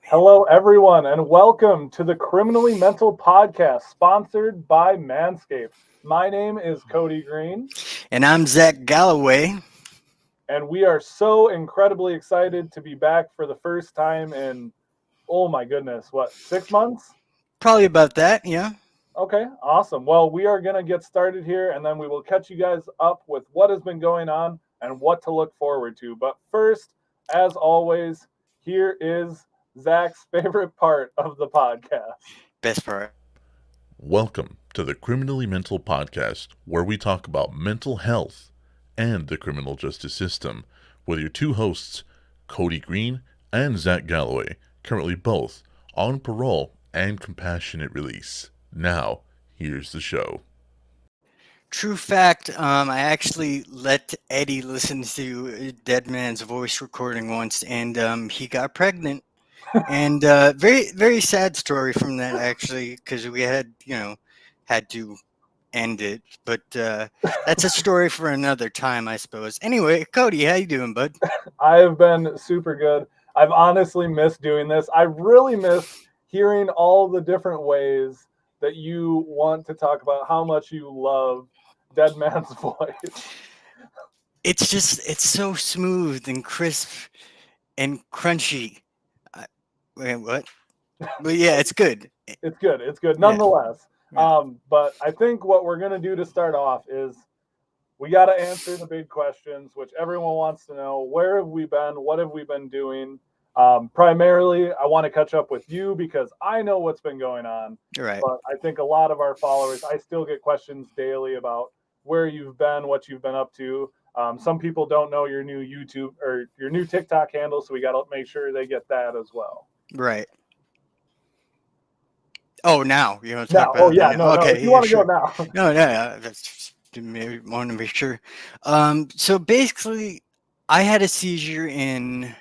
Hello, everyone, and welcome to the Criminally Mental Podcast, sponsored by Manscaped. My name is Cody Green, And I'm Zach Galloway. and we are so incredibly excited to be back for the first time in, oh my goodness, 6 months? Probably about that, yeah. Okay, awesome. Well, we are going to get started here, and then we will catch you guys up with what has been going on and what to look forward to. But first, as always, here is Zach's favorite part of the podcast. Best part. Welcome to the Criminally Mental Podcast, where we talk about mental health and the criminal justice system with your two hosts, Cody Green and Zach Galloway, currently both on parole and compassionate release. Now, here's the show. True fact, I actually let Eddie listen to a Dead Man's voice recording once, and he got pregnant. And very, very sad story from that, actually, because we had to end it. But that's a story for another time, I suppose. Anyway, Cody, how you doing, bud? I have been super good. I've honestly missed doing this. I really miss hearing all the different ways that you want to talk about how much you love Dead Man's voice. It's so smooth and crisp and crunchy. Wait, what? But yeah, it's good. It's good. It's good Yeah. nonetheless. Yeah. But I think what we're going to do to start off is we got to answer the big questions, which everyone wants to know. Where have we been? What have we been doing? Primarily, I want to catch up with you because I know what's been going on. Right. But I think a lot of our followers, I still get questions daily about where you've been, what you've been up to. Some people don't know your new YouTube or your new TikTok handle, so we got to make sure they get that as well. Right. Oh, now you want to Now, talk about that now? no, Okay, if you yeah, want to go sure. now. No, that's just maybe want to be sure. So basically, I had a seizure in,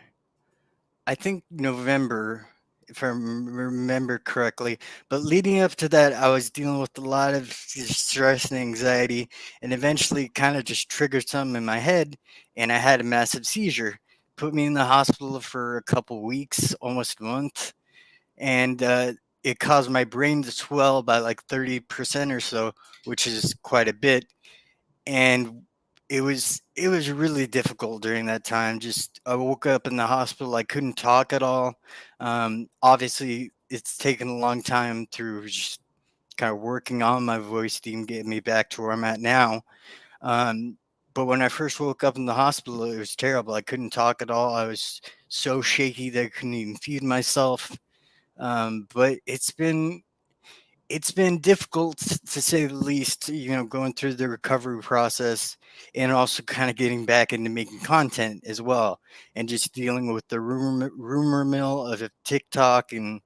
I think, November, if I remember correctly. But leading up to that, I was dealing with a lot of stress and anxiety, and eventually, kind of just triggered something in my head, and I had a massive seizure. Put me in the hospital for a couple weeks, almost a month, and it caused my brain to swell by like 30% or so, which is quite a bit. And it was really difficult during that time. Just I woke up in the hospital, I couldn't talk at all. Obviously, it's taken a long time through just kind of working on my voice to even get me back to where I'm at now. Um, but when I first woke up in the hospital, it was terrible. I couldn't talk at all. I was so shaky that I couldn't even feed myself. But it's been difficult to say the least, going through the recovery process and also kind of getting back into making content as well, and just dealing with the rumor mill of TikTok. And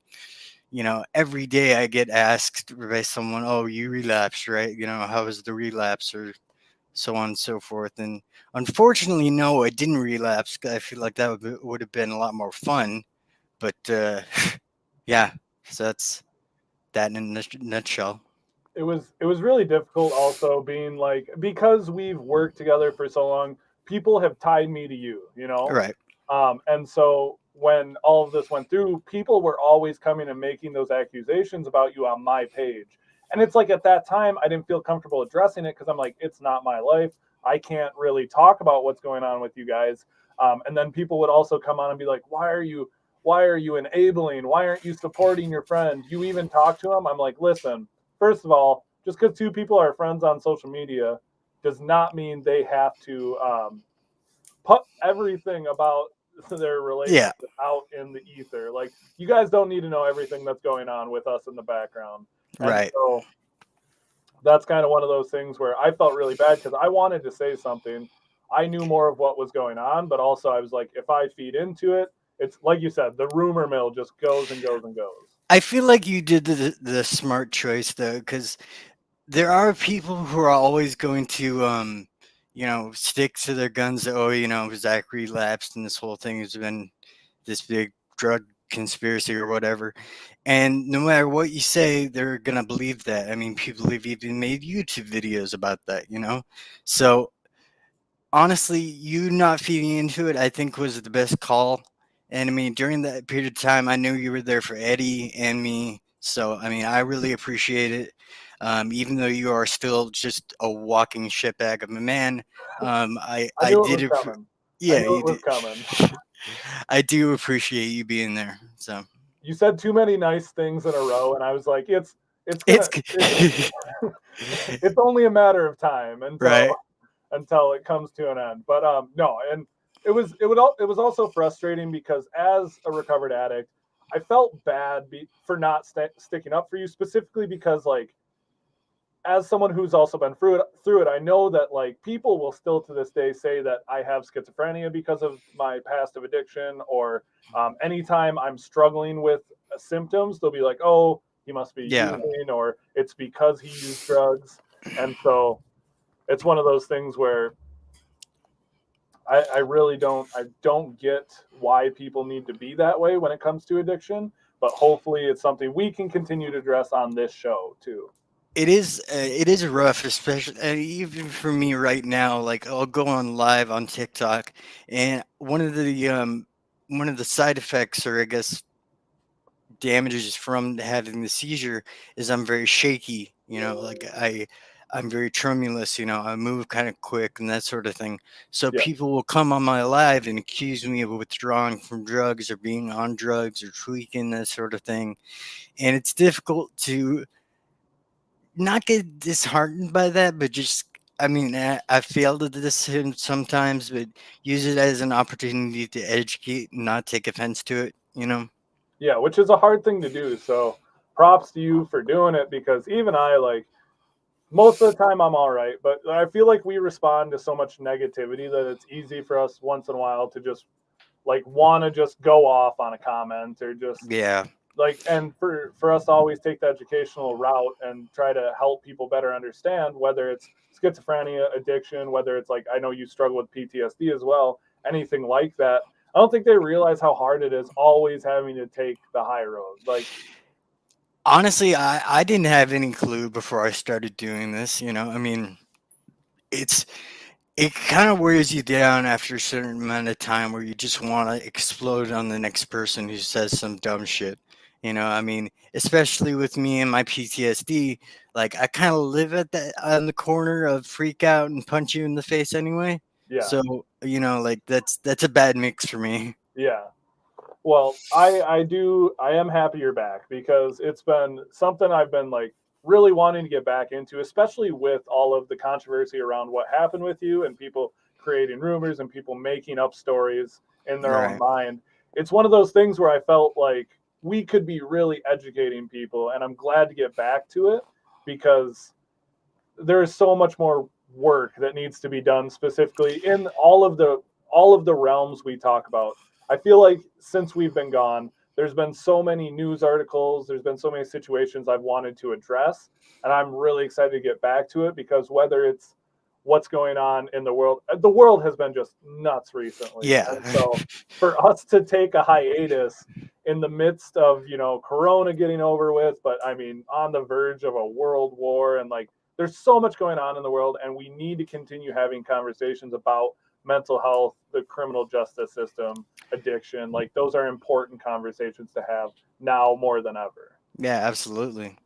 every day I get asked by someone, "Oh, you relapsed, right? How was the relapse?" or so on and so forth. And unfortunately, no, I didn't relapse. I feel like that would have been a lot more fun. But yeah, so that's that in a nutshell. It was really difficult also being like, because we've worked together for so long, people have tied me to you. Right. And so when all of this went through, people were always coming and making those accusations about you on my page. And it's like at that time I didn't feel comfortable addressing it because I'm like, it's not my life. I can't really talk about what's going on with you guys. And then people would also come on and be like, why are you enabling? Why aren't you supporting your friend? You even talk to them? I'm like, listen, first of all, just because two people are friends on social media does not mean they have to put everything about their Yeah. relationship out in the ether. Like, you guys don't need to know everything that's going on with us in the background. And Right. so that's kind of one of those things where I felt really bad because I wanted to say something. I knew more of what was going on, but also I was like, if I feed into it, it's like you said, the rumor mill just goes and goes and goes. I feel like you did the smart choice though, because there are people who are always going to stick to their guns. Oh, Zach relapsed and this whole thing has been this big drug conspiracy or whatever. And no matter what you say, they're gonna believe that. I mean, people have even made YouTube videos about that. So honestly, you not feeding into it, I think, was the best call. And I mean, during that period of time, I knew you were there for Eddie and me. So, I mean, I really appreciate it. Even though you are still just a walking shitbag of a man, I I knew it did, was coming. I yeah, knew you it was did. coming. I do appreciate you being there. So You said too many nice things in a row, and I was like, it's it's gonna it's only a matter of time right. until it comes to an end. But no, and it was also frustrating because as a recovered addict, I felt bad for not sticking up for you, specifically because like as someone who's also been through it, I know that like people will still to this day say that I have schizophrenia because of my past of addiction, or anytime I'm struggling with symptoms, they'll be like, "Oh, he must be Yeah. using," or "It's because he used drugs," and so it's one of those things where I really don't get why people need to be that way when it comes to addiction, but hopefully it's something we can continue to address on this show too. It is rough, especially even for me right now. Like I'll go on live on TikTok, and one of the side effects, or I guess damages from having the seizure, is I'm very shaky. You know, like I'm very tremulous. You know, I move kind of quick and that sort of thing. So Yeah. people will come on my live and accuse me of withdrawing from drugs or being on drugs or tweaking that sort of thing, and it's difficult to not get disheartened by that, but just I mean, I failed at this sometimes, but use it as an opportunity to educate and not take offense to it. You know? Yeah, which is a hard thing to do. So props to you for doing it, because even I like most of the time I'm all right, but I feel like we respond to so much negativity that it's easy for us once in a while to just like want to just go off on a comment, or just Yeah, like, and for us to always take the educational route and try to help people better understand, whether it's schizophrenia, addiction, whether it's like I know you struggle with PTSD as well, anything like that. I don't think they realize how hard it is always having to take the high road. Like, honestly, I didn't have any clue before I started doing this. You know, I mean, it's it kind of wears you down after a certain amount of time where you just want to explode on the next person who says some dumb shit. You know, I mean, especially with me and my PTSD, like I kind of live at that on the corner of freak out and punch you in the face anyway. yeah, So, you know, like that's a bad mix for me. yeah. Well, I am happy you're back, because it's been something I've been like really wanting to get back into, especially with all of the controversy around what happened with you and people creating rumors and people making up stories in their own Right. mind. It's one of those things where I felt like we could be really educating people, and I'm glad to get back to it, because there is so much more work that needs to be done, specifically in all of the realms we talk about. I feel like since we've been gone, there's been so many news articles, there's been so many situations I've wanted to address, and I'm really excited to get back to it, because whether it's what's going on in the world has been just nuts recently. Yeah. And so for us to take a hiatus in the midst of, Corona getting over with, but I mean, on the verge of a world war, and like there's so much going on in the world, and we need to continue having conversations about mental health, the criminal justice system, addiction. Like those are important conversations to have now more than ever. Yeah, absolutely.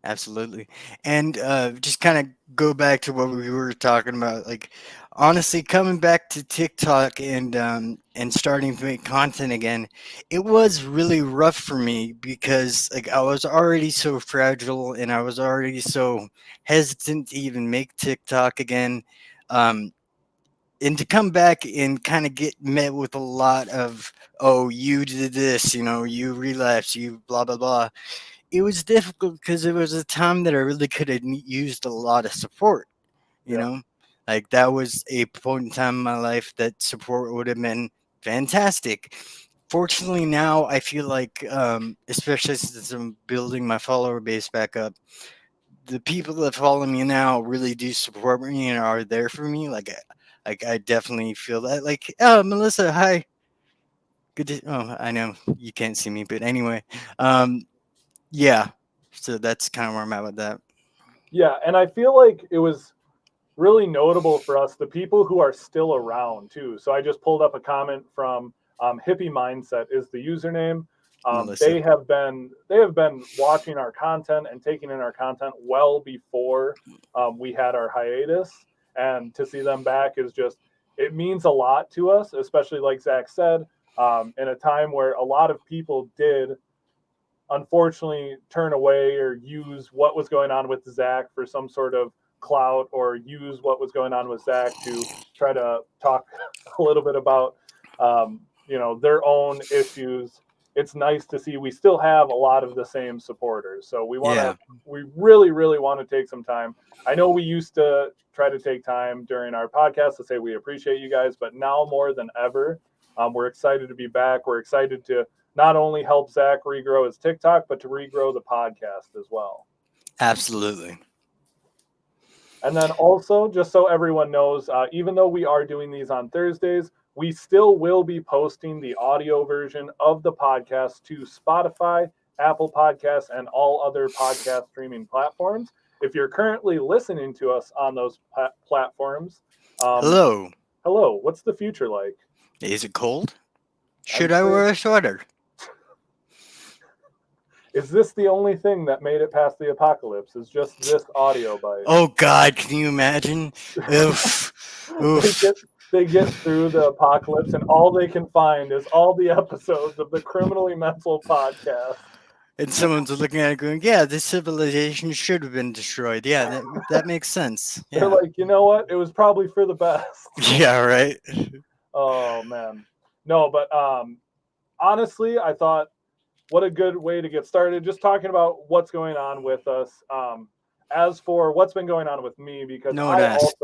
Absolutely. And just kind of go back to what we were talking about. Like, honestly, coming back to TikTok and starting to make content again, it was really rough for me because like I was already so fragile and I was already so hesitant to even make TikTok again. Um, and to come back and kind of get met with a lot of, oh, you did this, you know, you relapsed, you blah blah blah. It was difficult because it was a time that I really could have used a lot of support, you Yeah. know? Like that was a point in time in my life that support would have been fantastic. Fortunately, now I feel like, especially since I'm building my follower base back up, the people that follow me now really do support me and are there for me. Like I definitely feel that. Like, oh, Melissa, hi. Good to, oh, I know you can't see me, but anyway, um, yeah. So that's kind of where I'm at with that. Yeah. And I feel like it was really notable for us, the people who are still around too. So I just pulled up a comment from Hippie Mindset is the username. Melissa. They have been watching our content and taking in our content well before we had our hiatus, and to see them back is just, it means a lot to us, especially like Zach said, in a time where a lot of people did unfortunately turn away or use what was going on with Zach for some sort of clout, or use what was going on with Zach to try to talk a little bit about their own issues. It's nice to see we still have a lot of the same supporters. So we really, really want to take some time. I know we used to try to take time during our podcast to say we appreciate you guys, but now more than ever, we're excited to be back. We're excited to not only help Zach regrow his TikTok, but to regrow the podcast as well. Absolutely. And then also, just so everyone knows, even though we are doing these on Thursdays, we still will be posting the audio version of the podcast to Spotify, Apple Podcasts, and all other podcast streaming platforms. If you're currently listening to us on those platforms, Hello. What's the future like? Is it cold? Should I wear a sweater? Is this the only thing that made it past the apocalypse? Is just this audio bite? Oh God, can you imagine? Oof. Oof. They get through the apocalypse, and all they can find is all the episodes of the Criminally Mental podcast. And someone's looking at it going, yeah, this civilization should have been destroyed. Yeah, that makes sense. Yeah. They're like, you know what? It was probably for the best. Yeah, right. Oh, man. No, but honestly, I thought, what a good way to get started. Just talking about what's going on with us. As for what's been going on with me, because Nobody asked.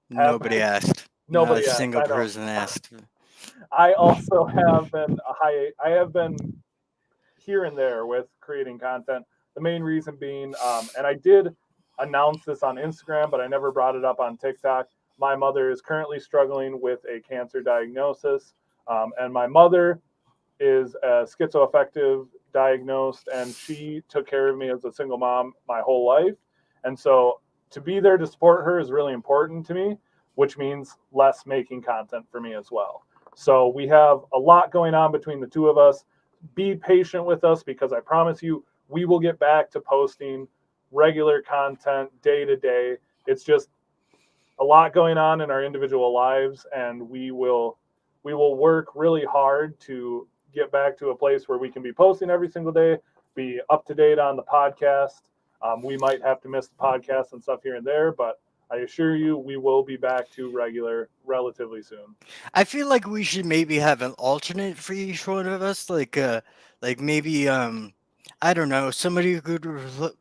Nobody asked. Not a single person asked. I also have been I have been here and there with creating content. The main reason being, and I did announce this on Instagram, but I never brought it up on TikTok. My mother is currently struggling with a cancer diagnosis, and my mother is schizoaffective diagnosed, and she took care of me as a single mom my whole life. And so to be there to support her is really important to me, which means less making content for me as well. So we have a lot going on between the two of us. Be patient with us, because I promise you, we will get back to posting regular content day to day. It's just a lot going on in our individual lives, and we will work really hard to get back to a place where we can be posting every single day, be up to date on the podcast. We might have to miss the podcast and stuff here and there, but I assure you, we will be back to regular relatively soon. I feel like we should maybe have an alternate for each one of us, like maybe I don't know, somebody who could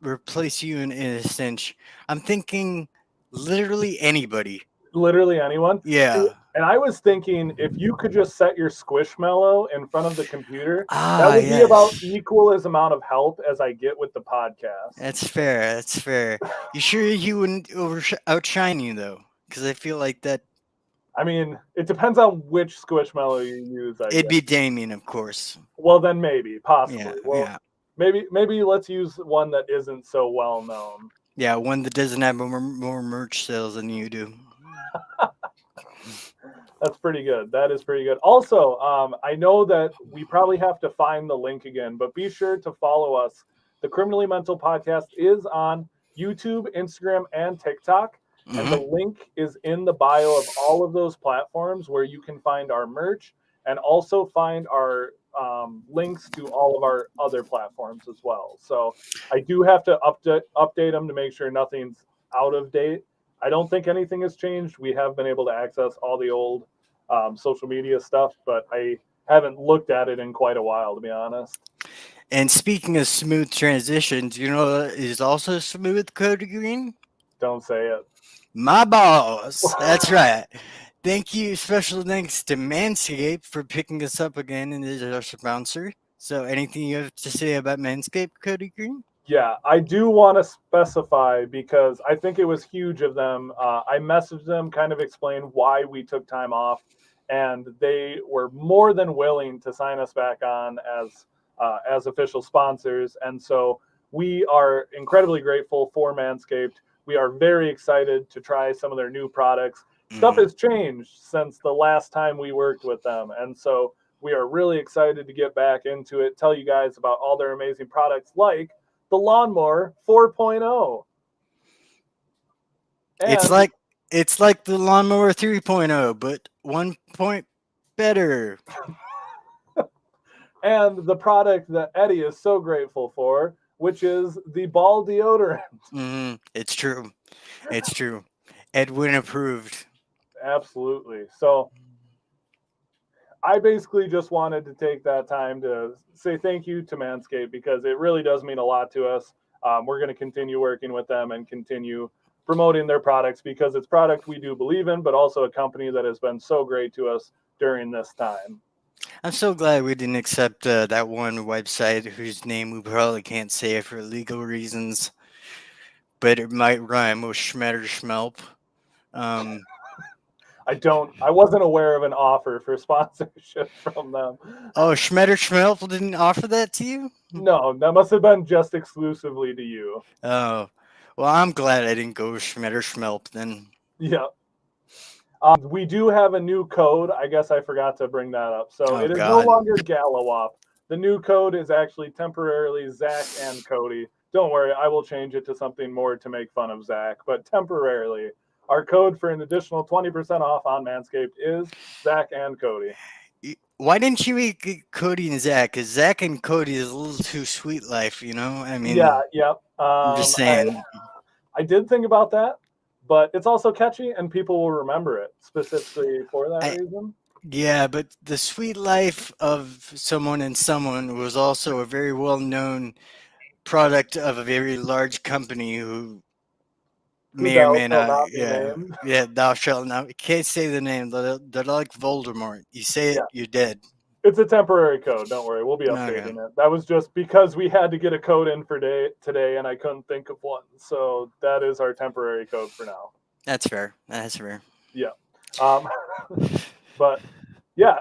replace you in a sense. I'm thinking literally anybody. Literally anyone. Yeah. And I was thinking, if you could just set your Squishmallow in front of the computer, that would be about equal as amount of help as I get with the podcast. That's fair. That's fair. You sure he wouldn't outshine you, though? Because I feel like that. I mean, it depends on which Squishmallow you use. It'd be Damien, of course. Well, then maybe, possibly. Yeah, well, maybe let's use one that isn't so well known. Yeah, one that doesn't have more merch sales than you do. That's pretty good. That is pretty good. Also, I know that we probably have to find the link again, but be sure to follow us. The Criminally Mental Podcast is on YouTube, Instagram, and TikTok. Mm-hmm. And the link is in the bio of all of those platforms, where you can find our merch and also find our links to all of our other platforms as well. So I do have to update them to make sure nothing's out of date. I don't think anything has changed. We have been able to access all the old social media stuff, but I haven't looked at it in quite a while, to be honest. And speaking of smooth transitions, you know is also smooth, Kody Green? Don't say it. My boss. That's right. Thank you. Special thanks to Manscaped for picking us up again, and is our sponsor. So anything you have to say about Manscaped, Kody Green? Yeah, I do want to specify, because I think it was huge of them. I messaged them, kind of explained why we took time off, and they were more than willing to sign us back on as official sponsors. And so we are incredibly grateful for Manscaped. We are very excited to try some of their new products. Stuff has changed since the last time we worked with them, and so we are really excited to get back into it, tell you guys about all their amazing products like the Lawnmower 4.0. It's And like it's like the Lawnmower 3.0, but 1 point better. and the product that Eddie is so grateful for, which is the ball deodorant. It's true. It's true. Edwin approved. Absolutely. So I basically just wanted to take that time to say thank you to Manscaped because it really does mean a lot to us. We're going to continue working with them and continue promoting their products because it's product we do believe in, but also a company that has been so great to us during this time. I'm so glad we didn't accept that one website whose name we probably can't say for legal reasons, but it might rhyme with Schmetter Schmelp. Um, I wasn't aware of an offer for sponsorship from them. oh, Schmetter Schmelp didn't offer that to you? No, that must have been just exclusively to you. Oh, well, I'm glad I didn't go with Schmetter Schmelp then. Yeah. We do have a new code. I guess I forgot to bring that up. So Oh, it is no God. longer Gallowop. The new code is actually temporarily Zac and Kody. Don't worry, I will change it to something more to make fun of Zac, but temporarily. Our code for an additional 20% off on Manscaped is Zac and Kody. Why didn't you eat Cody and Zach? Because Zach and Cody is a little too sweet life, you know? I mean, Yeah, yep. I'm just saying. I did think about that, but it's also catchy and people will remember it specifically for that reason. Yeah, but the sweet life of someone and someone was also a very well known product of a very large company who Who may or thou may shalt not. not be Yeah, named. yeah, thou shalt not. You can't say the name. They're like Voldemort. You say it, Yeah. you're dead. It's a temporary code. Don't worry, we'll be updating Okay. it. That was just because we had to get a code in for today, and I couldn't think of one. So that is our temporary code for now. That's fair. That's fair. Yeah. Um, but yeah,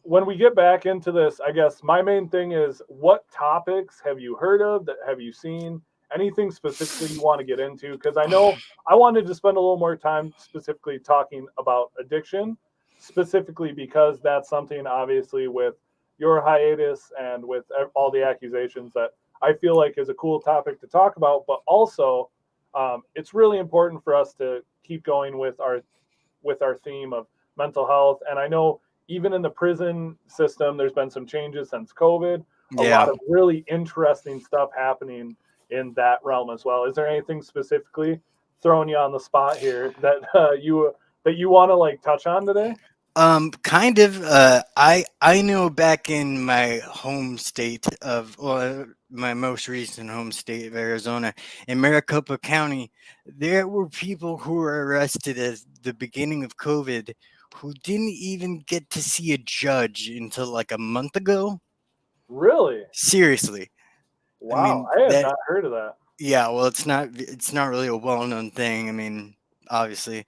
when we get back into this, I guess my main thing is what topics have you heard of that have you seen? Anything specifically you want to get into? Because I know I wanted to spend a little more time specifically talking about addiction, specifically because that's something obviously with your hiatus and with all the accusations that I feel like is a cool topic to talk about. But also, it's really important for us to keep going with our theme of mental health. And I know even in the prison system, there's been some changes since COVID. A Yeah. lot of really interesting stuff happening in that realm as well. Is there anything specifically throwing you on the spot here that you want to like touch on today? Kind of. I know back in my home state of, well, my most recent home state of Arizona, in Maricopa County, there were people who were arrested at the beginning of COVID who didn't even get to see a judge until like a month ago. Really? Seriously. I Wow, mean I had that. not heard of that. Yeah. Well, it's not really a well-known thing. I mean, obviously.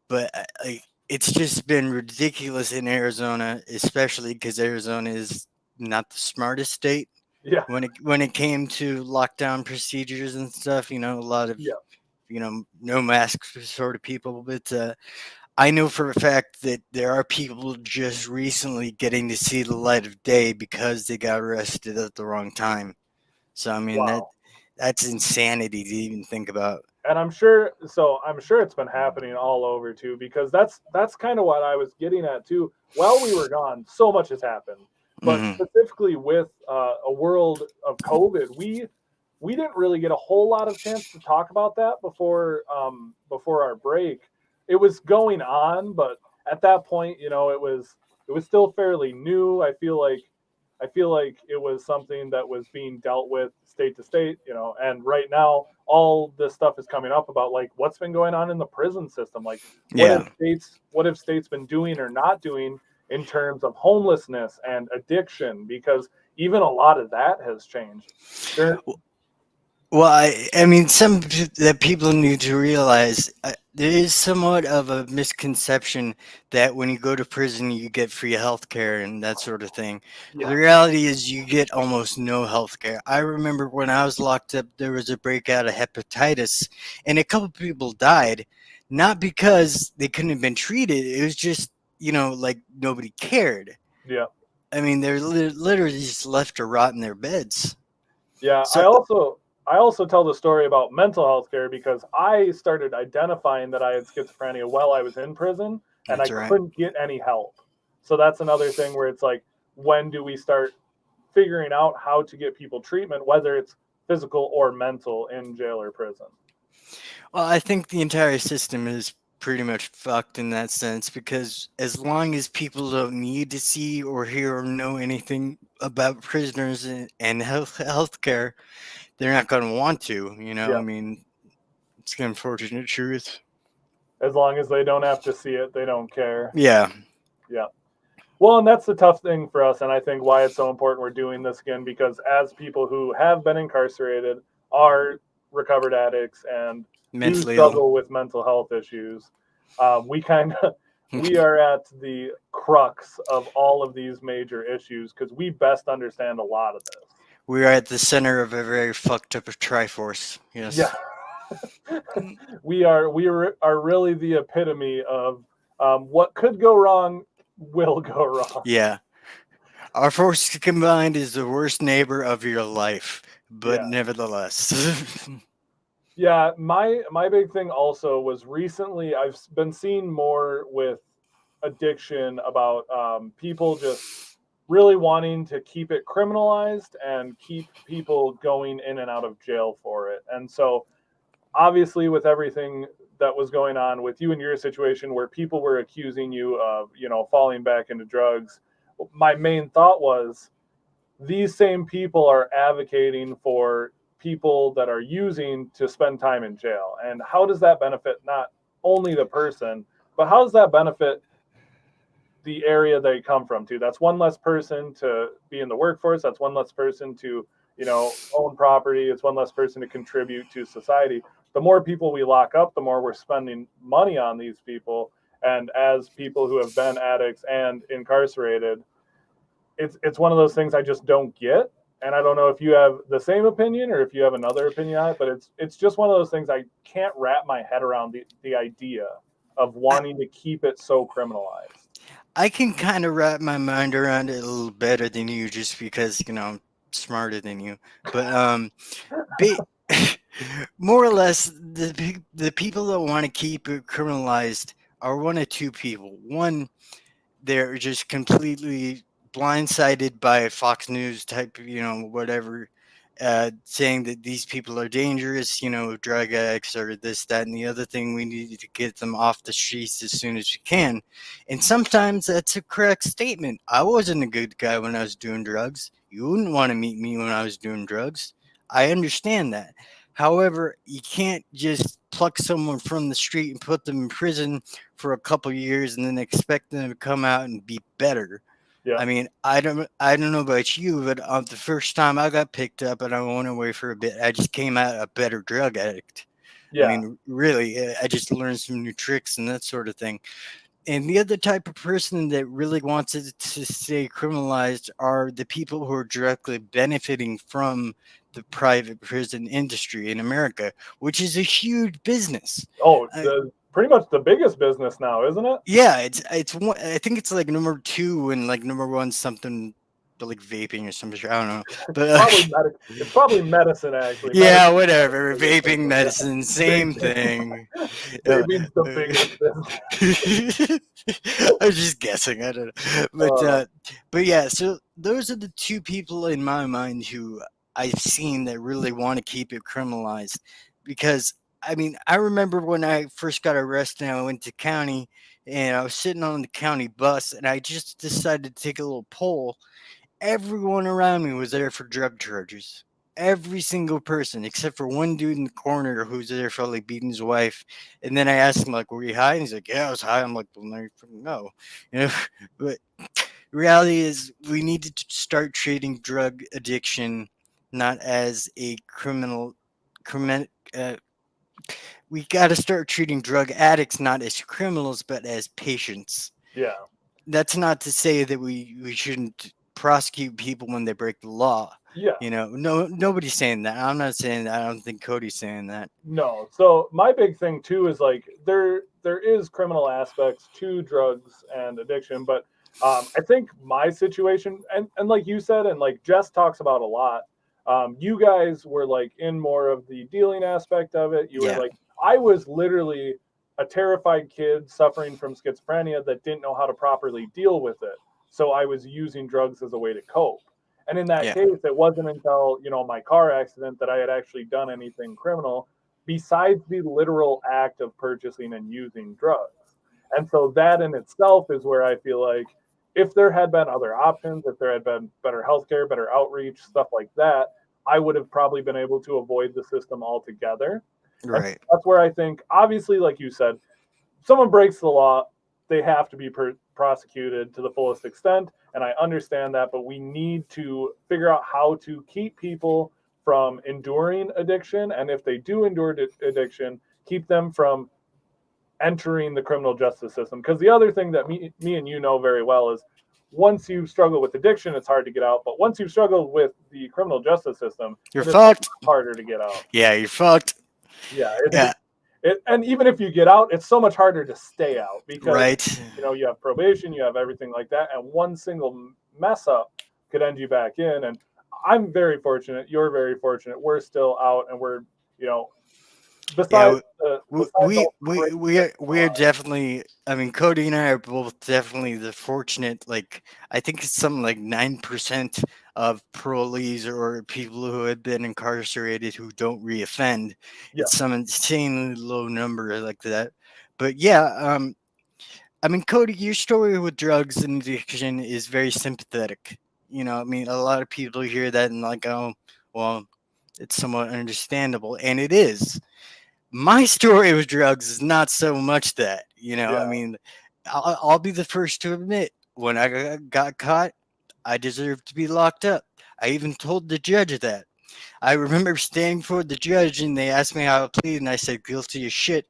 But like it's just been ridiculous in Arizona, especially because Arizona is not the smartest state Yeah, when it came to lockdown procedures and stuff. You know, a lot of yeah, no masks sort of people. But I know for a fact that there are people just recently getting to see the light of day because they got arrested at the wrong time. So I mean wow. that's insanity to even think about. And I'm sure it's been happening all over too, because that's kind of what I was getting at too. While we were gone, so much has happened, but Hmm. specifically with a world of COVID, we didn't really get a whole lot of chance to talk about that before our break. It was going on, but at that point, it was still fairly new. I feel like it was something that was being dealt with state to state, and right now all this stuff is coming up about like what's been going on in the prison system. Like Yeah. what have states been doing or not doing in terms of homelessness and addiction? Because even a lot of that has changed. There, Well, I mean, that people need to realize there is somewhat of a misconception that when you go to prison, you get free health care and that sort of thing. The yeah, reality is, you get almost no health care. I remember when I was locked up, there was a breakout of hepatitis, and a couple people died, not because they couldn't have been treated. It was just, like nobody cared. yeah, I mean, they're literally just left to rot in their beds. Yeah, So I also tell the story about mental health care because I started identifying that I had schizophrenia while I was in prison and I that's right. couldn't get any help. So that's another thing where it's like, when do we start figuring out how to get people treatment, whether it's physical or mental, in jail or prison? Well, I think the entire system is pretty much fucked in that sense because as long as people don't need to see or hear or know anything about prisoners and healthcare, they're not going to want to. Yeah, I mean, it's the unfortunate truth. as long as they don't have to see it, they don't care. Yeah, Yeah. Well, and that's the tough thing for us, and I think why it's so important we're doing this again, because as people who have been incarcerated, are recovered addicts, and do mentally ill. struggle with mental health issues, we kind of we are at the crux of all of these major issues because we best understand a lot of this. We are at the center of a very fucked up Triforce. Yeah, Yes. we are really the epitome of what could go wrong will go wrong. Yeah. Our force combined is the worst neighbor of your life, but Yeah. nevertheless. Yeah, my big thing also was recently I've been seeing more with addiction about people just really wanting to keep it criminalized and keep people going in and out of jail for it. And so obviously with everything that was going on with you and your situation where people were accusing you of, falling back into drugs, my main thought was these same people are advocating for people that are using to spend time in jail. And how does that benefit not only the person, but how does that benefit the area they come from too? That's one less person to be in the workforce. That's one less person to, own property. It's one less person to contribute to society. The more people we lock up, the more we're spending money on these people. And as people who have been addicts and incarcerated, it's one of those things I just don't get, and I don't know if you have the same opinion or if you have another opinion on it. But it's just one of those things I can't wrap my head around the idea of I, wanting to keep it so criminalized. I can kind of wrap my mind around it a little better than you just because, I'm smarter than you. But ba- more or less, the people that want to keep it criminalized are one of two people. One, they're just completely blindsided by Fox News type, whatever, saying that these people are dangerous, drug addicts or this, that, and the other thing. We need to get them off the streets as soon as we can. And sometimes that's a correct statement. I wasn't a good guy when I was doing drugs. You wouldn't want to meet me when I was doing drugs. I understand that. However, you can't just pluck someone from the street and put them in prison for a couple years and then expect them to come out and be better. Yeah, I mean, I don't know about you, but the first time I got picked up and I went away for a bit, I just came out a better drug addict. I yeah, mean, really, I just learned some new tricks and that sort of thing. And the other type of person that really wants it to stay criminalized are the people who are directly benefiting from the private prison industry in America, which is a huge business. oh, Uh, the pretty much the biggest business now, isn't it? yeah, it's one. I think it's like number two and like number one something like vaping or some shit. I don't know, but It's probably medicine, actually. yeah, Medicine, whatever. the biggest Vaping, business. Yeah, medicine, big same thing. Uh, vaping's the biggest business. I was just guessing. I don't know, uh, but yeah. So those are the two people in my mind who I've seen that really want to keep it criminalized, because I mean I remember when I first got arrested and I went to county and I was sitting on the county bus and I just decided to take a little poll. Everyone around me was there for drug charges. Every single person, except for one dude in the corner who's there for like beating his wife. And then I asked him, like, were you high? And he's like, yeah, I was high. I'm like, well, no, you fucking know. You know, but reality is we need to start treating drug addiction not as a criminal. Uh, we got to start treating drug addicts not as criminals, but as patients. yeah, That's not to say that we shouldn't prosecute people when they break the law. yeah. No, nobody's saying that. I'm not saying that. I don't think Cody's saying that. No. So my big thing too is like there is criminal aspects to drugs and addiction, but I think my situation, and like you said, and like Jess talks about a lot, you guys were like in more of the dealing aspect of it. You were Yeah. like, I was literally a terrified kid suffering from schizophrenia that didn't know how to properly deal with it. So I was using drugs as a way to cope. And in that Yeah. case, it wasn't until, my car accident that I had actually done anything criminal besides the literal act of purchasing and using drugs. And so that in itself is where I feel like if there had been other options, if there had been better healthcare, better outreach, stuff like that, I would have probably been able to avoid the system altogether. And Right. that's where I think, obviously, like you said, someone breaks the law, they have to be prosecuted to the fullest extent. And I understand that, but we need to figure out how to keep people from enduring addiction. And if they do endure addiction, keep them from entering the criminal justice system. Because the other thing that me and you know very well is once you struggle with addiction, it's hard to get out. But once you've struggled with the criminal justice system, You're it is a lot fucked. harder to get out. Yeah, you're fucked. Yeah, Yeah. and even if you get out, it's so much harder to stay out because Right. you have probation, you have everything like that, and one single mess up could end you back in. And I'm very fortunate. You're very fortunate. We're still out, and we're Yeah. besides besides We all the crazy we're definitely. I mean, Cody and I are both definitely the fortunate. Like, I think it's something like 9% of parolees or people who have been incarcerated who don't reoffend. yeah, It's some insanely low number like that. But yeah, I mean, Cody, your story with drugs and addiction is very sympathetic. I mean, a lot of people hear that and like, oh, well, it's somewhat understandable, and it is. My story with drugs is not so much that. I yeah, mean, I'll be the first to admit when I got caught, I deserved to be locked up. I even told the judge that. I remember standing before the judge and they asked me how I pleaded, and I said guilty as shit.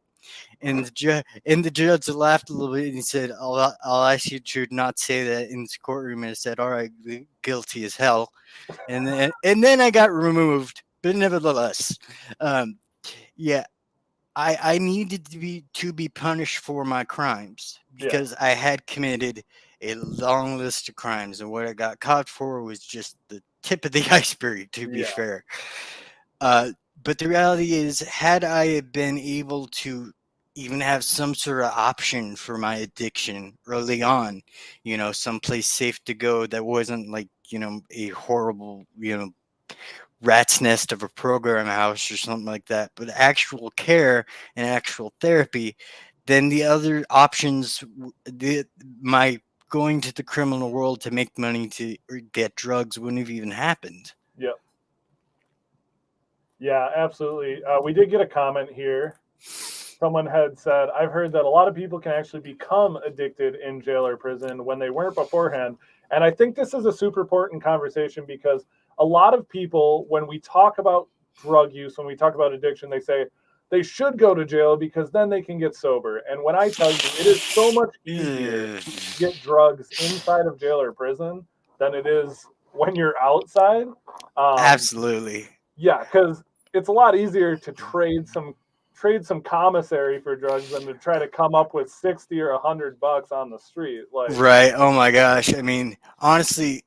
And the judge laughed a little bit and he said, "I'll ask you to not say that in this courtroom." And I said, "All right, guilty as hell." And then I got removed, but nevertheless, um, yeah, I needed to be punished for my crimes yeah, because I had committed a long list of crimes, and what I got caught for was just the tip of the iceberg. To be yeah, fair, but the reality is, had I been able to even have some sort of option for my addiction early on, someplace safe to go that wasn't like a horrible rat's nest of a program house or something like that, but actual care and actual therapy, then the other options, my going to the criminal world to make money to or get drugs wouldn't have even happened. yeah, yeah, absolutely. We did get a comment here. Someone had said, I've heard that a lot of people can actually become addicted in jail or prison when they weren't beforehand. And I think this is a super important conversation because a lot of people, when we talk about drug use, when we talk about addiction, they say they should go to jail because then they can get sober. And when I tell you, it is so much easier Ugh. to get drugs inside of jail or prison than it is when you're outside. Um, Absolutely. yeah, because it's a lot easier to trade some commissary for drugs than to try to come up with 60 or $100 on the street. Like, Right. Oh my gosh. I mean, honestly,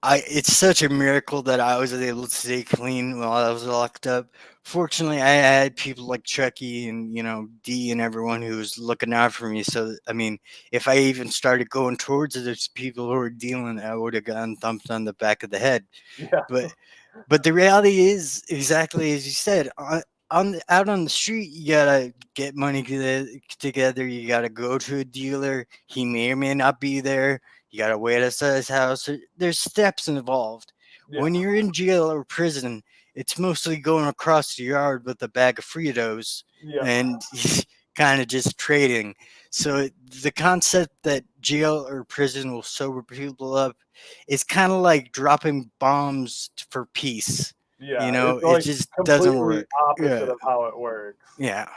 it's such a miracle that I was able to stay clean while I was locked up. Fortunately, I had people like Chucky and D and everyone who was looking out for me. So I mean, if I even started going towards those people who were dealing, I would have gotten thumped on the back of the head. yeah, But the reality is exactly as you said. Out on the street, you gotta get money together. You gotta go to a dealer. He may or may not be there. You gotta wait outside his house. There's steps involved. yeah, When you're in jail or prison, it's mostly going across the yard with a bag of Fritos yeah, and kind of just trading. So the concept that jail or prison will sober people up is kind of like dropping bombs for peace. yeah. It's It like just doesn't completely work. opposite Yeah. of how it works. Yeah.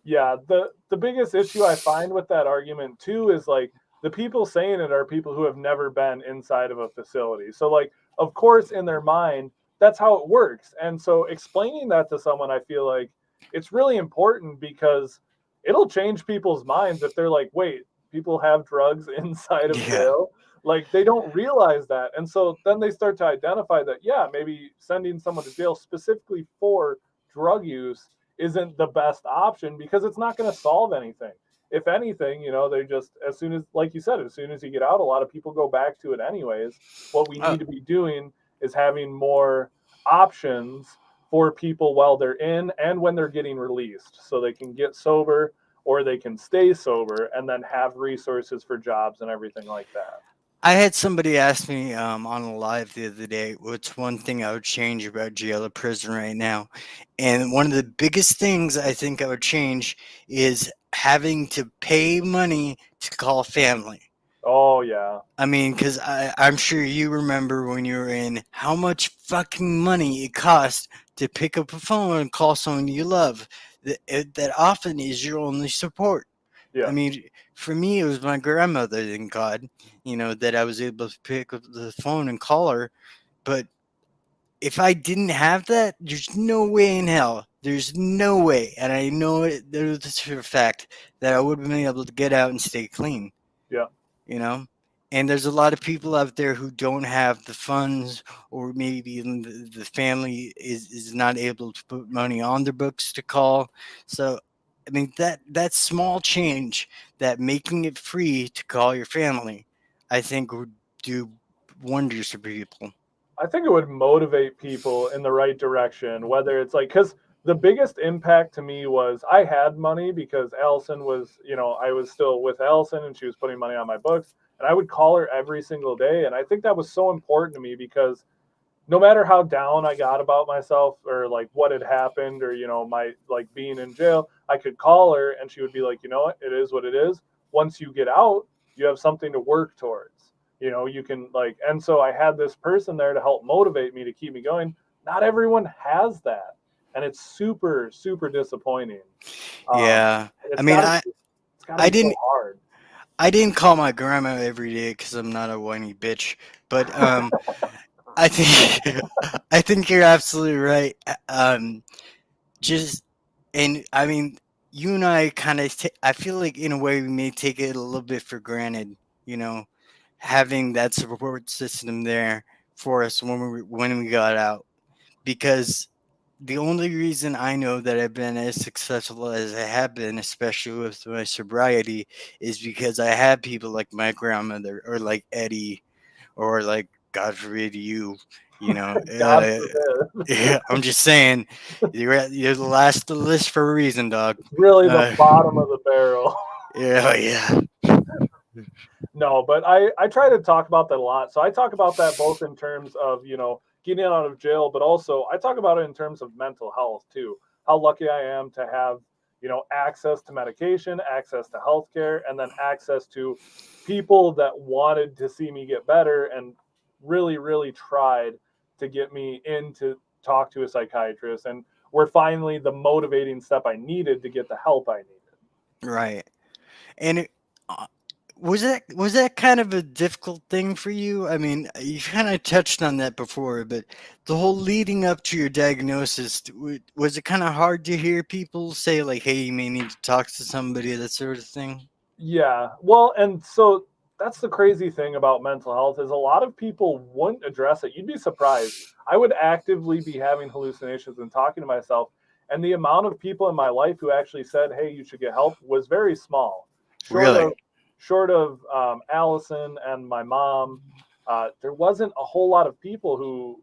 Yeah, the biggest issue I find with that argument too is like the people saying it are people who have never been inside of a facility. So like of course in their mind that's how it works. And so explaining that to someone I feel like it's really important because it'll change people's minds if they're like, "Wait, people have drugs inside of Yeah. jail?" Like they don't realize that. And so then they start to identify that, yeah, maybe sending someone to jail specifically for drug use isn't the best option because it's not going to solve anything. If anything, they just, as soon as, like you said, as soon as you get out, a lot of people go back to it anyways. What we Uh, need to be doing is having more options for people while they're in and when they're getting released so they can get sober or they can stay sober and then have resources for jobs and everything like that. I had somebody ask me on a live the other day, what's one thing I would change about jail or prison right now? And one of the biggest things I think I would change is having to pay money to call family. Oh, yeah. I mean, because I'm sure you remember when you were in how much fucking money it cost to pick up a phone and call someone you love. That often is your only support. Yeah. I mean, for me, it was my grandmother, thank God, that I was able to pick up the phone and call her. But if I didn't have that, there's no way in hell. There's no way. And I know this for a fact that I would have been able to get out and stay clean, Yeah. you know? And there's a lot of people out there who don't have the funds, or maybe even the family is not able to put money on their books to call. So, I mean, that small change, that making it free to call your family, I think would do wonders for people. I think it would motivate people in the right direction, whether it's like, because the biggest impact to me was I had money because Allison was, I was still with Allison and she was putting money on my books. And I would call her every single day. And I think that was so important to me because no matter how down I got about myself or like what had happened or, my like being in jail, I could call her and she would be like, you know what, it is what it is. Once you get out, you have something to work towards. You can like, and so I had this person there to help motivate me to keep me going. Not everyone has that. And it's super, super disappointing. Yeah. I It's mean, gotta, it's gotta I be so didn't hard. I didn't call my grandma every day because I'm not a whiny bitch. But I think I think you're absolutely right. Just and I mean, you and I kind of. I feel like in a way we may take it a little bit for granted. You know, having that support system there for us when we got out, because the only reason I know that I've been as successful as I have been, especially with my sobriety, is because I had people like my grandmother or like Eddie or like God forbid you, you know. God forbid. Yeah, I'm just saying, you're the last of the list for a reason, dog. It's really the Uh, bottom of the barrel. yeah, yeah, No, but I try to talk about that a lot. So I talk about that both in terms of, getting out of jail, but also I talk about it in terms of mental health too. How lucky I am to have, access to medication, access to healthcare, and then access to people that wanted to see me get better and really, really tried to get me in to talk to a psychiatrist. And were finally the motivating step I needed to get the help I needed. right. And uh, was that kind of a difficult thing for you? I mean, you kind of touched on that before, but the whole leading up to your diagnosis, was it kind of hard to hear people say like, "Hey, you may need to talk to somebody," that sort of thing? Yeah. Well, and so that's the crazy thing about mental health is a lot of people wouldn't address it. You'd be surprised. I would actively be having hallucinations and talking to myself, and the amount of people in my life who actually said, "Hey, you should get help," was very small. Short Really? of Allison and my mom, there wasn't a whole lot of people who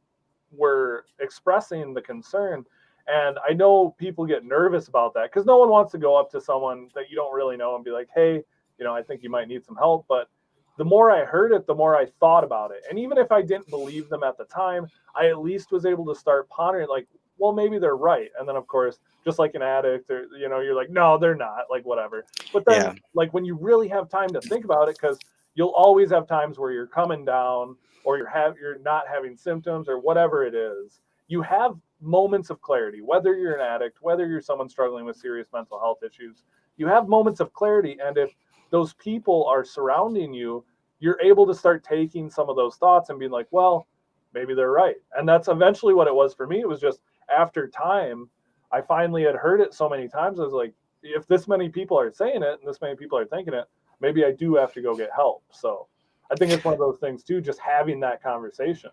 were expressing the concern. And I know people get nervous about that because no one wants to go up to someone that you don't really know and be like, hey, I think you might need some help. But the more I heard it, the more I thought about it. And even if I didn't believe them at the time, I at least was able to start pondering, like, well, maybe they're right. And then, of course, just like an addict, or, you're like, no, they're not, like, whatever. But then, Yeah. like, when you really have time to think about it, because you'll always have times where you're coming down or you're not having symptoms or whatever it is, you have moments of clarity, whether you're an addict, whether you're someone struggling with serious mental health issues, you have moments of clarity. And if those people are surrounding you, you're able to start taking some of those thoughts and being like, well, maybe they're right. And that's eventually what it was for me. It was just after time, I finally had heard it so many times. I was like, if this many people are saying it and this many people are thinking it, maybe I do have to go get help. So I think it's one of those things too, just having that conversation.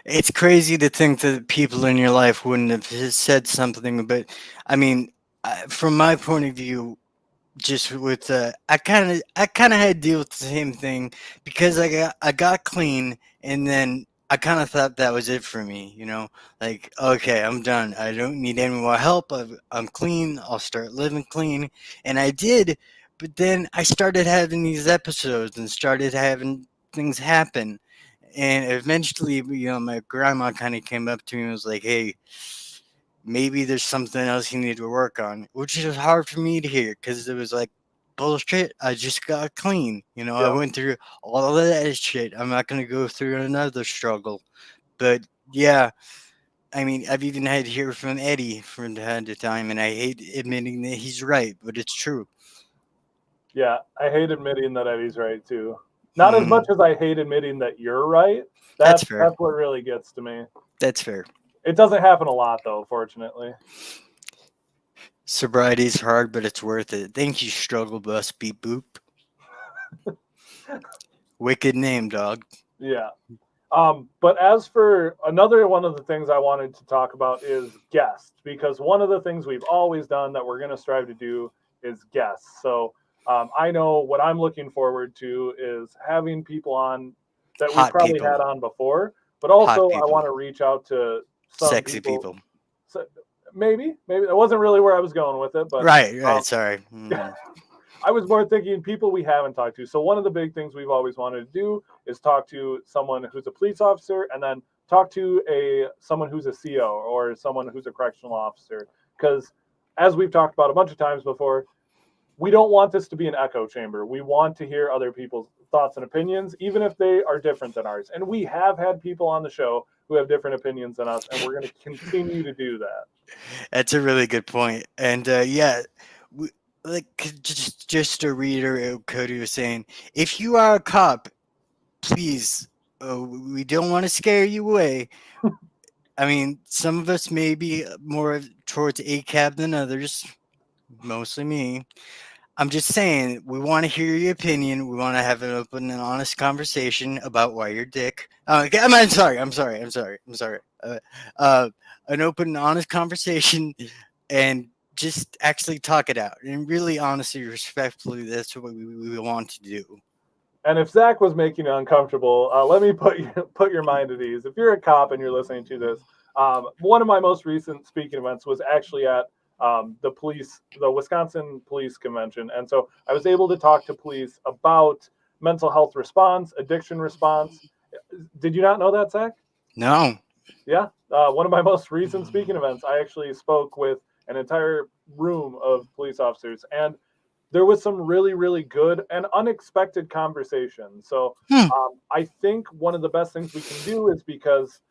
It's crazy to think that people in your life wouldn't have said something, but I mean, from my point of view, just with I kind of had to deal with the same thing because I got clean, and then I kind of thought that was it for me, like, okay, I'm done, I don't need any more help, I'm clean, I'll start living clean. And I did, but then I started having these episodes and started having things happen, and eventually, my grandma kind of came up to me and was like, hey, maybe there's something else you need to work on, which is hard for me to hear because it was like, bullshit, I just got clean. I Yeah. went through all of that shit. I'm not going to go through another struggle. But yeah, I mean, I've even had to hear from Eddie from time to time, and I hate admitting that he's right, but it's true. Yeah, I hate admitting that Eddie's right too. Not as Mhm. much as I hate admitting that you're right. That's That's fair. that's what really gets to me. That's fair. It doesn't happen a lot though, fortunately. Sobriety's hard, but it's worth it. Thank you, Struggle Bus Beep Boop. Wicked name, dog. Yeah. But as for another one of the things I wanted to talk about is guests, because one of the things we've always done that we're going to strive to do is guests. So I know what I'm looking forward to is having people on that we've Hot probably people. had on before, but Hot also I people. want to reach out to some Sexy people. people. So maybe that wasn't really where I was going with it, but Right, um, sorry. I was more thinking people we haven't talked to. So one of the big things we've always wanted to do is talk to someone who's a police officer, and then talk to someone who's a CO or someone who's a correctional officer. Because as we've talked about a bunch of times before, we don't want this to be an echo chamber. We want to hear other people's thoughts and opinions, even if they are different than ours. And we have had people on the show who have different opinions than us, and we're going to continue to do that. That's a really good point. And yeah, we, like just to reiterate what Cody was saying, if you are a cop, please, we don't want to scare you away. I mean, some of us may be more towards ACAB than others, mostly me. I'm just saying, we want to hear your opinion. We want to have an open and honest conversation about why you're dick. I'm sorry. Uh, an open and honest conversation, and just actually talk it out. And really, honestly, respectfully, that's what we want to do. And if Zach was making you uncomfortable, let me put your mind at ease. If you're a cop and you're listening to this, one of my most recent speaking events was actually at the Wisconsin Police Convention, and so I was able to talk to police about mental health response, addiction response. Did you not know that, Zach? No. Yeah, one of my most recent speaking events, I actually spoke with an entire room of police officers, and there was some really, really good and unexpected conversation. So Hmm. I think one of the best things we can do is because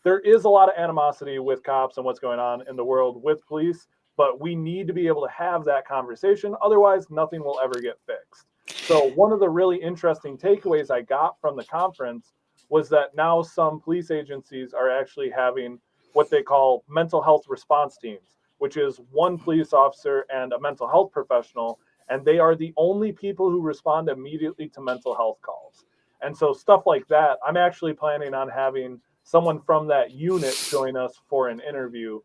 there is a lot of animosity with cops and what's going on in the world with police, but we need to be able to have that conversation. Otherwise, nothing will ever get fixed. So one of the really interesting takeaways I got from the conference was that now some police agencies are actually having what they call mental health response teams, which is one police officer and a mental health professional, and they are the only people who respond immediately to mental health calls. And so stuff like that, I'm actually planning on having someone from that unit join us for an interview.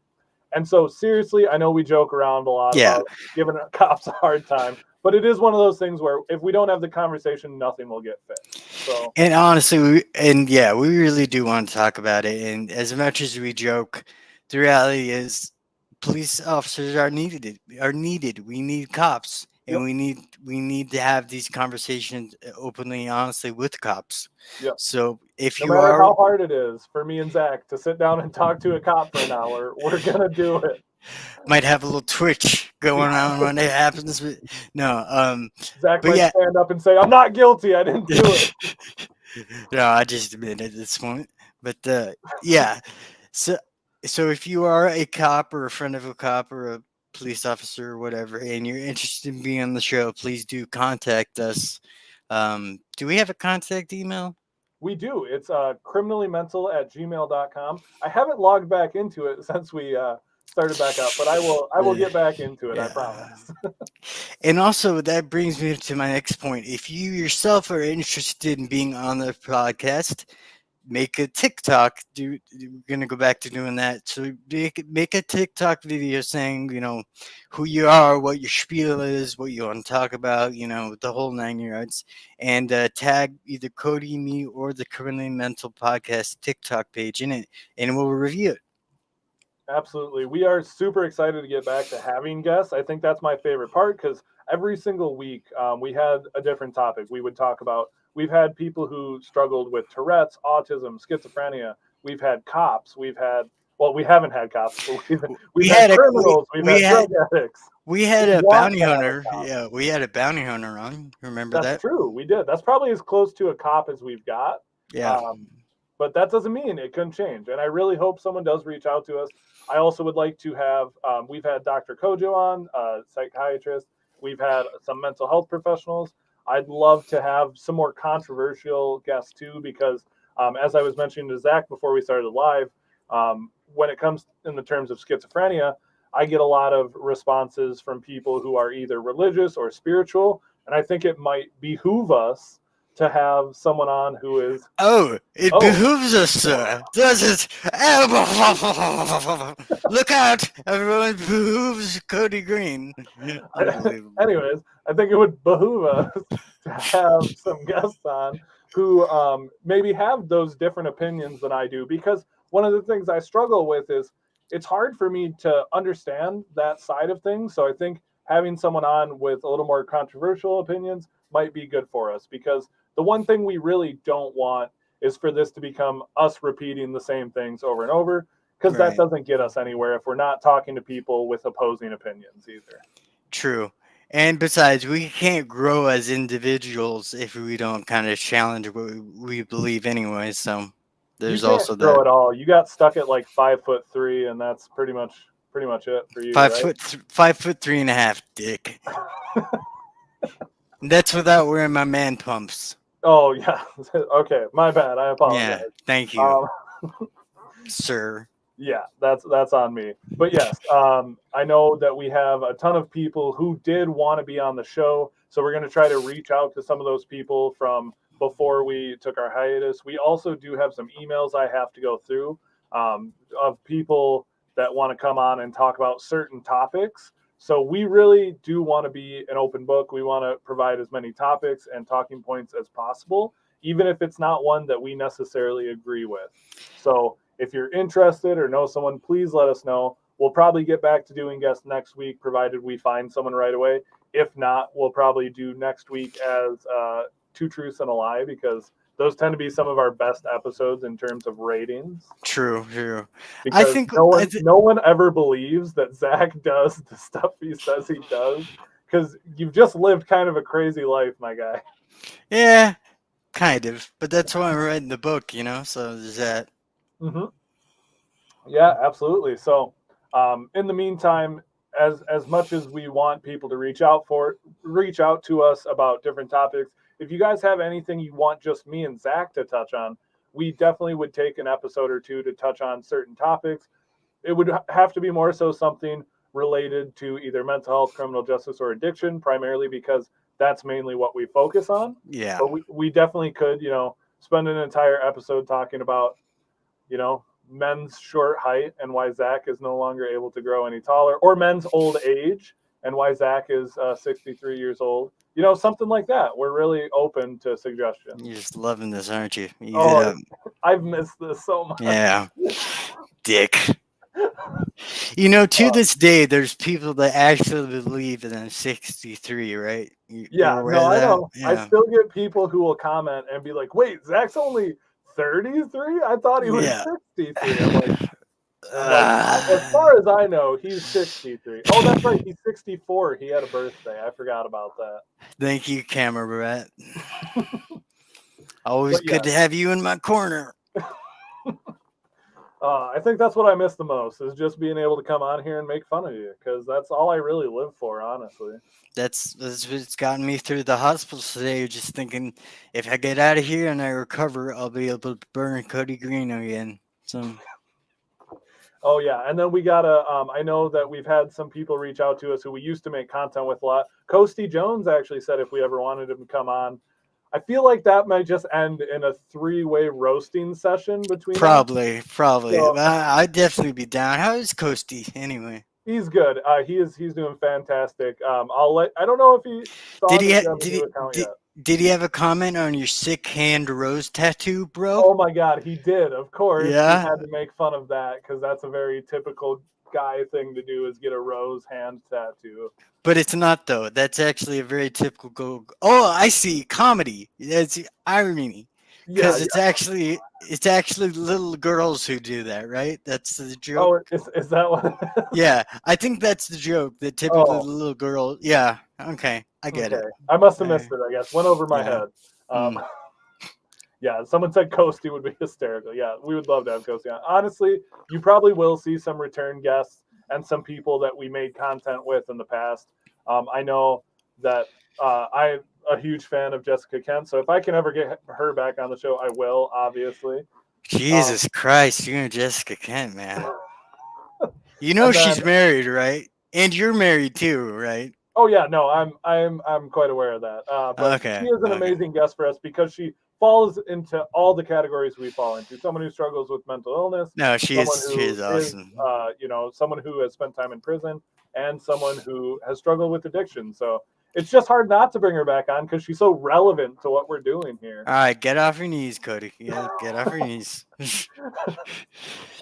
And so seriously, I know we joke around a lot Yeah. about giving cops a hard time, but it is one of those things where if we don't have the conversation, nothing will get fixed. So And honestly, we really do want to talk about it. And as much as we joke, the reality is, police officers are needed. Are needed. We need cops, yep, and we need to have these conversations openly, and honestly, with cops. yep. So if No you matter are, how hard it is for me and Zach to sit down and talk to a cop for an hour, we're gonna do it. might have a little twitch going on when it happens. No, Zach but might yeah. stand up and say, "I'm not guilty. I didn't do it." No, I just admit it at this point. But yeah, so if you are a cop or a friend of a cop or a police officer or whatever, and you're interested in being on the show, please do contact us. Do we have a contact email? We do. It's criminallymental@gmail.com. I haven't logged back into it since we started back up, but I will get back into it. I Yeah. promise. And also, that brings me to my next point. If you yourself are interested in being on the podcast, make a TikTok. We're gonna go back to doing that. So make a TikTok video saying, who you are, what your spiel is, what you want to talk about, the whole 9 yards, and tag either Cody, me, or the Criminally Mental Podcast TikTok page in it, and we'll review it. Absolutely. We are super excited to get back to having guests. I think that's my favorite part because every single week we had a different topic we would talk about. We've had people who struggled with Tourette's, autism, schizophrenia. We've had cops. We haven't had cops, but we've had criminals. We've had drug addicts. We had a want bounty to have a hunter. cop. Yeah, we had a bounty hunter on. Remember That's that? true. We did. That's probably as close to a cop as we've got. Yeah. But that doesn't mean it couldn't change. And I really hope someone does reach out to us. I also would like to have, we've had Dr. Kojo on, psychiatrist. We've had some mental health professionals. I'd love to have some more controversial guests too, because as I was mentioning to Zach before we started live, when it comes in the terms of schizophrenia, I get a lot of responses from people who are either religious or spiritual. And I think it might behoove us to have someone on who is. It behooves us, sir. Does it? Look out, everyone! Behooves Cody Green. Unbelievable. Anyways, I think it would behoove us to have some guests on who maybe have those different opinions than I do, because one of the things I struggle with is it's hard for me to understand that side of things. So I think having someone on with a little more controversial opinions might be good for us, because the one thing we really don't want is for this to become us repeating the same things over and over, because that doesn't get us anywhere if we're not talking to people with opposing opinions either. True. And besides, we can't grow as individuals if we don't kind of challenge what we believe anyway. So there's also that. You can't grow at all. You got stuck at like 5'3", and that's pretty much it for you. 5'3.5", dick. That's without wearing my man pumps. Oh yeah. Okay, my bad. I apologize. Yeah, thank you, sir. Yeah, that's on me. But yes, I know that we have a ton of people who did want to be on the show, so we're going to try to reach out to some of those people from before we took our hiatus. We also do have some emails I have to go through of people that want to come on and talk about certain topics. So we really do want to be an open book. We want to provide as many topics and talking points as possible, even if it's not one that we necessarily agree with. So if you're interested or know someone, please let us know. We'll probably get back to doing guests next week, provided we find someone right away. If not, we'll probably do next week as 2 Truths and a Lie, because those tend to be some of our best episodes in terms of ratings. True. Because I think no one ever believes that Zach does the stuff he says he does, because you've just lived kind of a crazy life, my guy. Yeah, kind of. But that's why I'm writing the book, so there's that. Mm-hmm. Yeah, absolutely. So in the meantime, as much as we want people to reach out to us about different topics, if you guys have anything you want just me and Zach to touch on, we definitely would take an episode or two to touch on certain topics. It would have to be more so something related to either mental health, criminal justice, or addiction, primarily because that's mainly what we focus on. Yeah. But we definitely could, spend an entire episode talking about, men's short height and why Zach is no longer able to grow any taller, or men's old age and why Zach is 63 years old. Something like that. We're really open to suggestions. You're just loving this, aren't you? I've missed this so much. Yeah. Dick. To this day, there's people that actually believe that I'm 63, right? I know. Yeah. I still get people who will comment and be like, wait, Zach's only 33? I thought he was 63. I'm like, as far as I know, he's 63. Oh, that's right. He's 64. He had a birthday. I forgot about that. Thank you, Camera Rat. Always good to have you in my corner. I think that's what I miss the most, is just being able to come on here and make fun of you, because that's all I really live for, honestly. That's what's gotten me through the hospital today. Just thinking, if I get out of here and I recover, I'll be able to burn Cody Green again. So Oh yeah, and then we gotta. I know that we've had some people reach out to us who we used to make content with a lot. Coasty Jones actually said if we ever wanted him to come on. I feel like that might just end in a three-way roasting session between us. Probably. So I'd definitely be down. How is Coasty anyway? he's good. He's doing fantastic. I don't know if he saw Did he that ha- you have a did new he account did, yet. did he have a comment on your sick hand rose tattoo, bro? Oh my God, he did. Of course, we Yeah, had to make fun of that because that's a very typical guy thing to do is get a rose hand tattoo. but it's not though. That's actually a very typical go. Oh, I see. Comedy. That's irony. Yeah, Because it's actually little girls who do that, right? That's the joke. Oh, is that what? Yeah, I think that's the joke. That typically the Oh, little girl. Yeah. Okay, I get okay. it. I must have Uh, missed it. I guess went over my yeah. head. Mm. Yeah, someone said Coasty would be hysterical. Yeah, we would love to have Coasty on. Honestly, you probably will see some return guests and some people that we made content with in the past. I know that I'm a huge fan of Jessica Kent, so if I can ever get her back on the show, I will. Obviously. Um, Jesus Christ, you and Jessica Kent, man. You know and then she's married, right? And you're married too, right? Oh yeah, no, I'm quite aware of that. But she Okay. is an Okay. amazing guest for us because she falls into all the categories we fall into. Someone who struggles with mental illness, No, she someone is. She who is is, awesome. someone who has spent time in prison, and someone who has struggled with addiction. So it's just hard not to bring her back on because she's so relevant to what we're doing here. All right, get off your knees, Cody. Yeah, get off your knees. All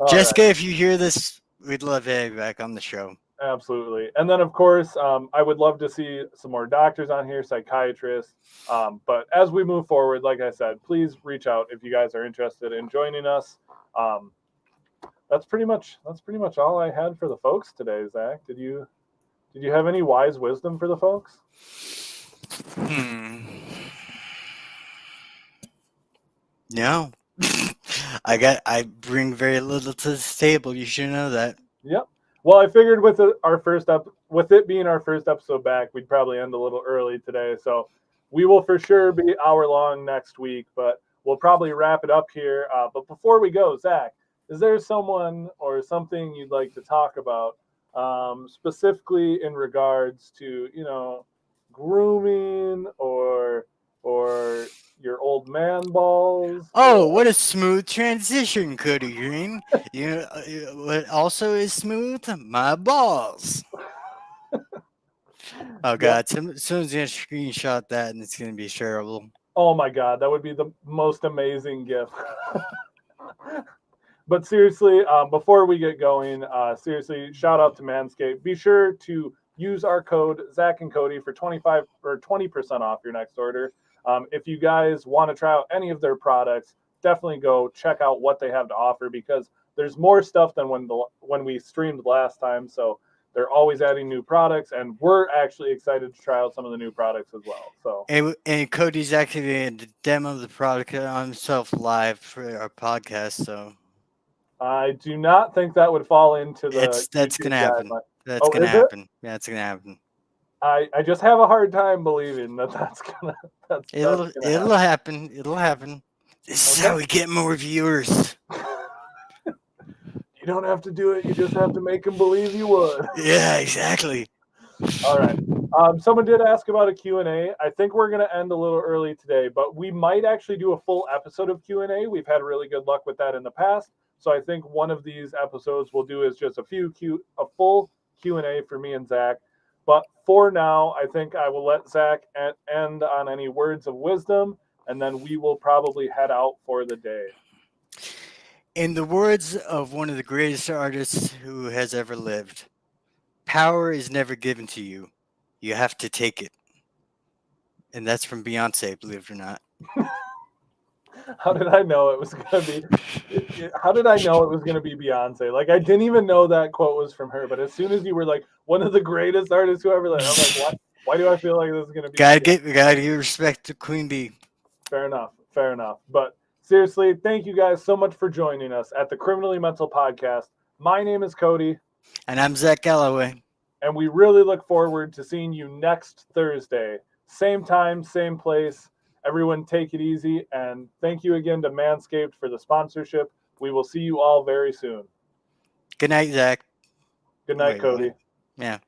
right. Jessica, if you hear this, we'd love to have you back on the show. Absolutely. And then, of course, I would love to see some more doctors on here, psychiatrists. But as we move forward, like I said, please reach out if you guys are interested in joining us. Um, that's pretty much all I had for the folks today, Zach. Did you have any wise wisdom for the folks? Hmm. No. I bring very little to the table. You should know that. Yep. Well, I figured with with it being our first episode back, we'd probably end a little early today. So we will for sure be hour long next week, but we'll probably wrap it up here. But before we go, Zach, is there someone or something you'd like to talk about, specifically in regards to grooming or your old man balls? Oh, what a smooth transition, Cody Green. What also is smooth? My balls. Oh Yeah. God, someone's gonna screenshot that and it's gonna be shareable. Oh my God, that would be the most amazing gift. But seriously, before we get going, seriously, shout out to Manscaped. Be sure to use our code Zac and Kody for 25 or 20% off your next order. If you guys want to try out any of their products, definitely go check out what they have to offer because there's more stuff than when we streamed last time. So they're always adding new products, and we're actually excited to try out some of the new products as well. So And Cody's actually going to demo the product on himself live for our podcast. So I do not think that would fall into the that's YouTube gonna happen. guideline. That's Oh, gonna is it? happen. Yeah, it's gonna happen. I just have a hard time believing that that's gonna It'll happen. It'll happen. This is happen. how we get more viewers. You don't have to do it. You just have to make them believe you would. Yeah, exactly. All right. Someone did ask about a Q&A. I think we're going to end a little early today, but we might actually do a full episode of Q&A. We've had really good luck with that in the past. So I think one of these episodes we'll do is just a full Q&A for me and Zach. But for now, I think I will let Zach end on any words of wisdom, and then we will probably head out for the day. In the words of one of the greatest artists who has ever lived, power is never given to you. You have to take it. And that's from Beyonce, believe it or not. How did I know it was gonna be? How did I know it was gonna be Beyonce? Like I didn't even know that quote was from her. But as soon as you were like one of the greatest artists who ever lived, I'm like, what? Why do I feel like this is gonna be? Gotta give respect to Queen Bee. Fair enough. Fair enough. But seriously, thank you guys so much for joining us at the Criminally Mental Podcast. My name is Cody, And I'm Zach Galloway. and we really look forward to seeing you next Thursday. Same time, same place. Everyone take it easy, and thank you again to Manscaped for the sponsorship. We will see you all very soon. Good night, Zach. Good night, Wait, Cody. Yeah.